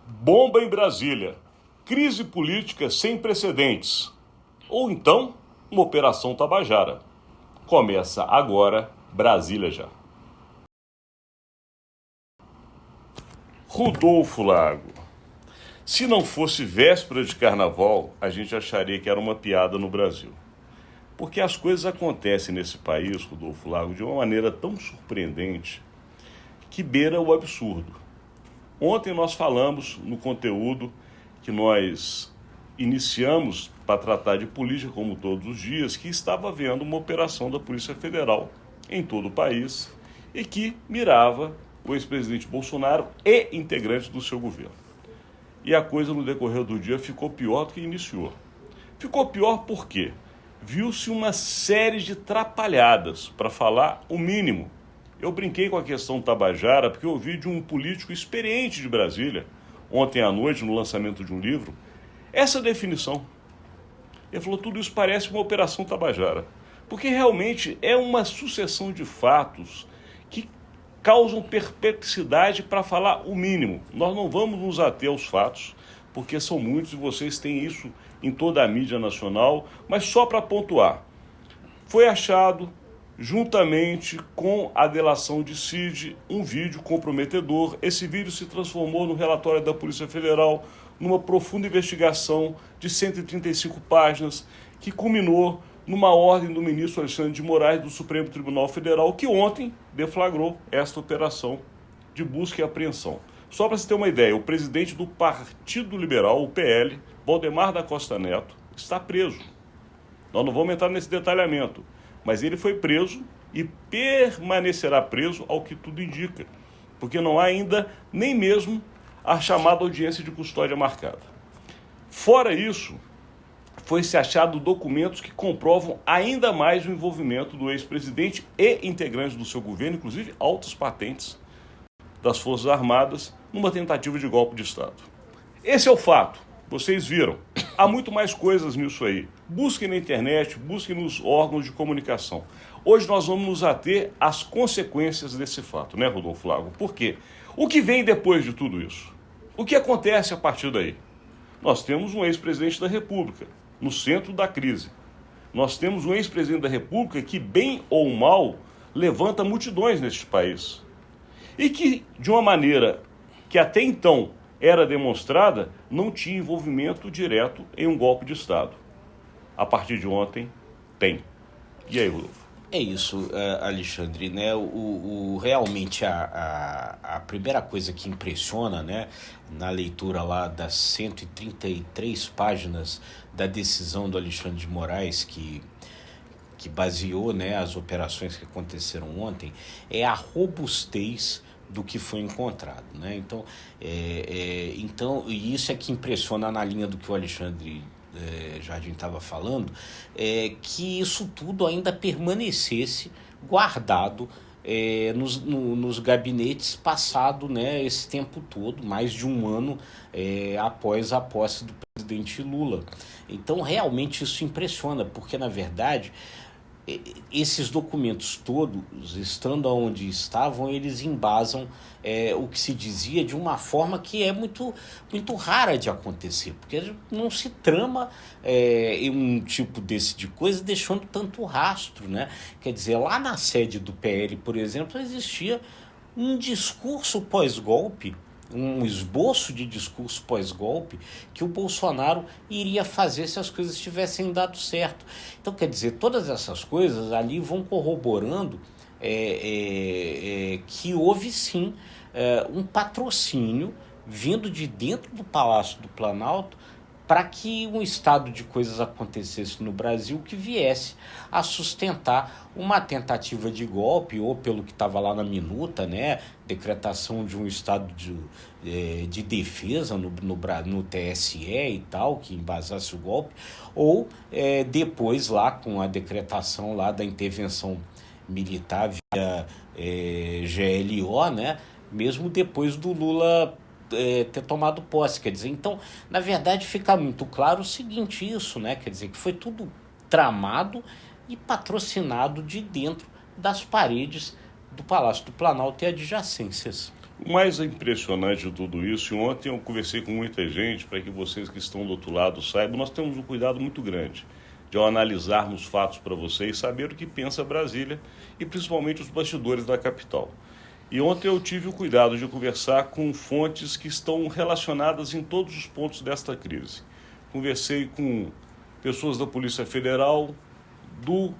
Bomba em Brasília. Crise política sem precedentes. Ou então, uma Operação Tabajara. Começa agora, Brasília já. Rodolfo Lago. Se não fosse véspera de carnaval, a gente acharia que era uma piada no Brasil. Porque as coisas acontecem nesse país, Rodolfo Lago, de uma maneira tão surpreendente que beira o absurdo. Ontem nós falamos no conteúdo que nós iniciamos para tratar de política, como todos os dias, que estava havendo uma operação da Polícia Federal em todo o país e que mirava o ex-presidente Bolsonaro e integrantes do seu governo. E a coisa no decorrer do dia ficou pior do que iniciou. Ficou pior porque viu-se uma série de trapalhadas, para falar o mínimo. Eu brinquei com a questão Tabajara porque eu ouvi de um político experiente de Brasília, ontem à noite, no lançamento de um livro, essa definição. Ele falou, tudo isso parece uma Operação Tabajara, porque realmente é uma sucessão de fatos que causam perplexidade, para falar o mínimo. Nós não vamos nos ater aos fatos, porque são muitos e vocês têm isso em toda a mídia nacional, mas só para pontuar. Foi achado, juntamente com a delação de Cid, um vídeo comprometedor. Esse vídeo se transformou no relatório da Polícia Federal, numa profunda investigação de 135 páginas, que culminou numa ordem do ministro Alexandre de Moraes do Supremo Tribunal Federal, que ontem deflagrou esta operação de busca e apreensão. Só para você ter uma ideia, o presidente do Partido Liberal, o PL, Valdemar da Costa Neto, está preso. Nós não vamos entrar nesse detalhamento, mas ele foi preso e permanecerá preso ao que tudo indica, porque não há ainda nem mesmo a chamada audiência de custódia marcada. Fora isso, foi-se achado documentos que comprovam ainda mais o envolvimento do ex-presidente e integrantes do seu governo, inclusive altas patentes das Forças Armadas, numa tentativa de golpe de Estado. Esse é o fato. Vocês viram. Há muito mais coisas nisso aí. Busquem na internet, busquem nos órgãos de comunicação. Hoje nós vamos nos ater às consequências desse fato, né, Rodolfo Lago? Por quê? O que vem depois de tudo isso? O que acontece a partir daí? Nós temos um ex-presidente da República no centro da crise. Nós temos um ex-presidente da República que, bem ou mal, levanta multidões neste país. E que, de uma maneira que até então era demonstrada, não tinha envolvimento direto em um golpe de Estado. A partir de ontem, tem. E aí, Rodolfo? É isso, Alexandre, né? Realmente a primeira coisa que impressiona, né, na leitura lá das 133 páginas da decisão do Alexandre de Moraes, que baseou, né, as operações que aconteceram ontem, é a robustez do que foi encontrado, né? Então, e isso é que impressiona na linha do que o Alexandre Jardim estava falando, que isso tudo ainda permanecesse guardado nos gabinetes, passado, né, esse tempo todo, mais de um ano após a posse do presidente Lula. Então, realmente isso impressiona, porque, na verdade, esses documentos todos, estando onde estavam, eles embasam o que se dizia de uma forma que é muito, muito rara de acontecer, porque não se trama um tipo desse de coisa deixando tanto rastro, né? Quer dizer, lá na sede do PL, por exemplo, existia um discurso pós-golpe, um esboço de discurso pós-golpe que o Bolsonaro iria fazer se as coisas tivessem dado certo. Então, quer dizer, todas essas coisas ali vão corroborando que houve sim um patrocínio vindo de dentro do Palácio do Planalto para que um estado de coisas acontecesse no Brasil que viesse a sustentar uma tentativa de golpe, ou pelo que estava lá na minuta, né, decretação de um estado de defesa no TSE e tal, que embasasse o golpe, ou depois lá com a decretação lá da intervenção militar via GLO, né, mesmo depois do Lula ter tomado posse, quer dizer, então, na verdade, fica muito claro o seguinte, isso, né, quer dizer, que foi tudo tramado e patrocinado de dentro das paredes do Palácio do Planalto e adjacências. O mais impressionante de tudo isso, e ontem eu conversei com muita gente, para que vocês que estão do outro lado saibam, nós temos um cuidado muito grande de, ao analisarmos fatos para vocês, saber o que pensa Brasília e principalmente os bastidores da capital. E ontem eu tive o cuidado de conversar com fontes que estão relacionadas em todos os pontos desta crise. Conversei com pessoas da Polícia Federal, do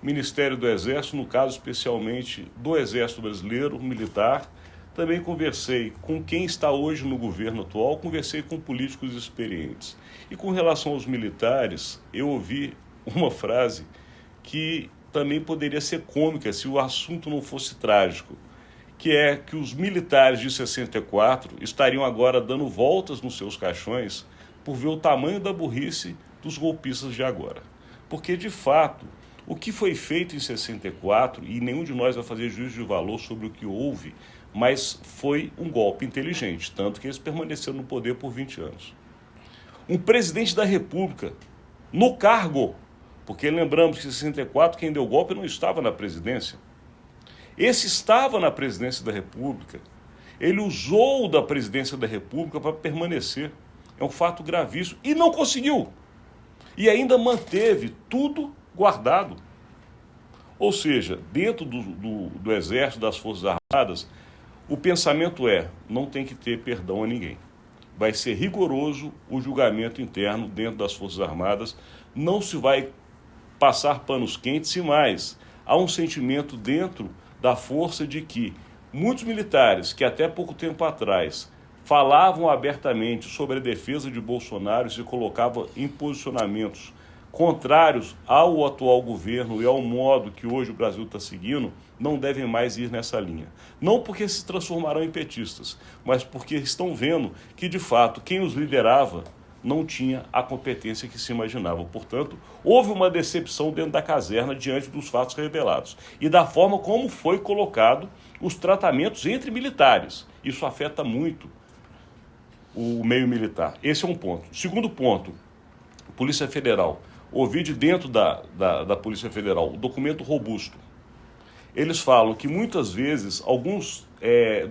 Ministério do Exército, no caso especialmente do Exército Brasileiro, militar. Também conversei com quem está hoje no governo atual, conversei com políticos experientes. E com relação aos militares, eu ouvi uma frase que também poderia ser cômica se o assunto não fosse trágico, que é que os militares de 64 estariam agora dando voltas nos seus caixões por ver o tamanho da burrice dos golpistas de agora. Porque, de fato, o que foi feito em 64, e nenhum de nós vai fazer juízo de valor sobre o que houve, mas foi um golpe inteligente, tanto que eles permaneceram no poder por 20 anos. Um presidente da República, no cargo, porque lembramos que em 64 quem deu o golpe não estava na presidência. Esse estava na presidência da República, ele usou da presidência da República para permanecer. É um fato gravíssimo e não conseguiu. E ainda manteve tudo guardado. Ou seja, dentro do Exército, das Forças Armadas, o pensamento é, não tem que ter perdão a ninguém. Vai ser rigoroso o julgamento interno dentro das Forças Armadas, não se vai passar panos quentes e mais. Há um sentimento dentro da força de que muitos militares que até pouco tempo atrás falavam abertamente sobre a defesa de Bolsonaro e se colocavam em posicionamentos contrários ao atual governo e ao modo que hoje o Brasil está seguindo, não devem mais ir nessa linha. Não porque se transformarão em petistas, mas porque estão vendo que, de fato, quem os liderava não tinha a competência que se imaginava. Portanto, houve uma decepção dentro da caserna diante dos fatos revelados e da forma como foi colocado os tratamentos entre militares. Isso afeta muito o meio militar. Esse é um ponto. Segundo ponto, Polícia Federal. Ouvi de dentro da Polícia Federal o documento robusto. Eles falam que muitas vezes alguns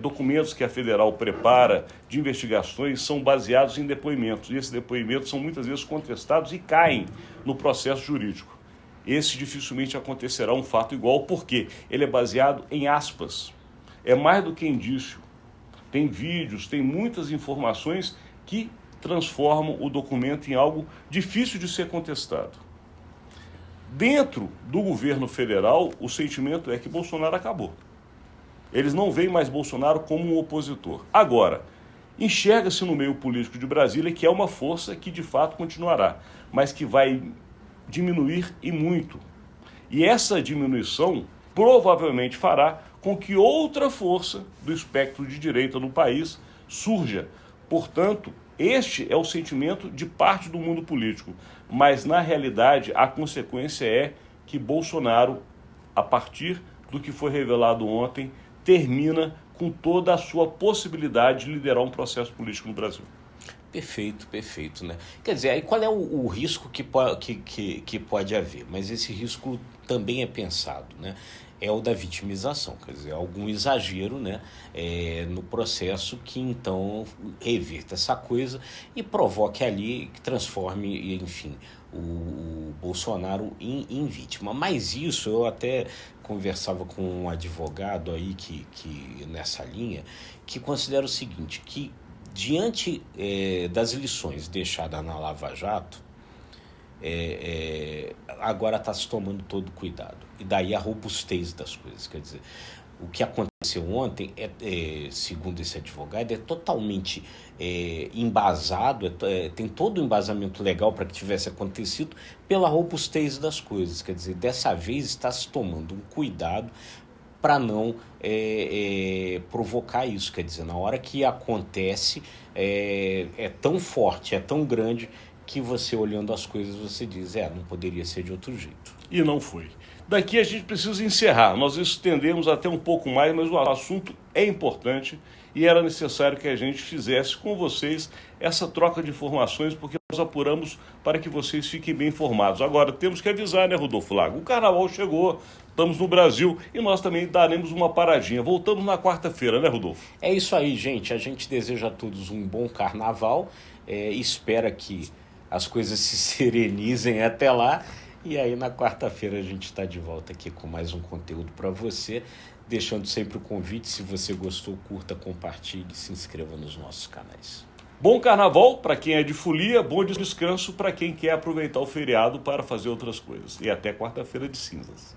documentos que a Federal prepara de investigações são baseados em depoimentos. E esses depoimentos são muitas vezes contestados e caem no processo jurídico. Esse dificilmente acontecerá um fato igual, porque ele é baseado em aspas. É mais do que indício. Tem vídeos, tem muitas informações que transformam o documento em algo difícil de ser contestado. Dentro do governo federal, o sentimento é que Bolsonaro acabou. Eles não veem mais Bolsonaro como um opositor. Agora, enxerga-se no meio político de Brasília que é uma força que de fato continuará, mas que vai diminuir e muito. E essa diminuição provavelmente fará com que outra força do espectro de direita no país surja. Portanto, este é o sentimento de parte do mundo político, mas na realidade a consequência é que Bolsonaro, a partir do que foi revelado ontem, termina com toda a sua possibilidade de liderar um processo político no Brasil. Perfeito, perfeito, né? Quer dizer, aí qual é o risco que pode haver? Mas esse risco também é pensado, né? É o da vitimização, quer dizer, algum exagero, né, no processo que então reverta essa coisa e provoque ali, que transforme, enfim, o Bolsonaro em vítima. Mas isso, eu até conversava com um advogado aí que nessa linha, que considera o seguinte, que diante das lições deixadas na Lava Jato, agora está se tomando todo cuidado. E daí a robustez das coisas. Quer dizer, o que aconteceu ontem, segundo esse advogado, é totalmente embasado, tem todo o embasamento legal para que tivesse acontecido pela robustez das coisas. Quer dizer, dessa vez está se tomando um cuidado para não provocar isso. Quer dizer, na hora que acontece, é tão forte, é tão grande, que você, olhando as coisas, você diz, não poderia ser de outro jeito. E não foi. Daqui a gente precisa encerrar. Nós estendemos até um pouco mais, mas o assunto é importante e era necessário que a gente fizesse com vocês essa troca de informações, porque nós apuramos para que vocês fiquem bem informados. Agora, temos que avisar, né, Rodolfo Lago? O carnaval chegou, estamos no Brasil e nós também daremos uma paradinha. Voltamos na quarta-feira, né, Rodolfo? É isso aí, gente. A gente deseja a todos um bom carnaval, espera que as coisas se serenizem até lá. E aí na quarta-feira a gente está de volta aqui com mais um conteúdo para você, deixando sempre o convite, se você gostou, curta, compartilhe, se inscreva nos nossos canais. Bom carnaval para quem é de folia, bom descanso para quem quer aproveitar o feriado para fazer outras coisas. E até quarta-feira de cinzas.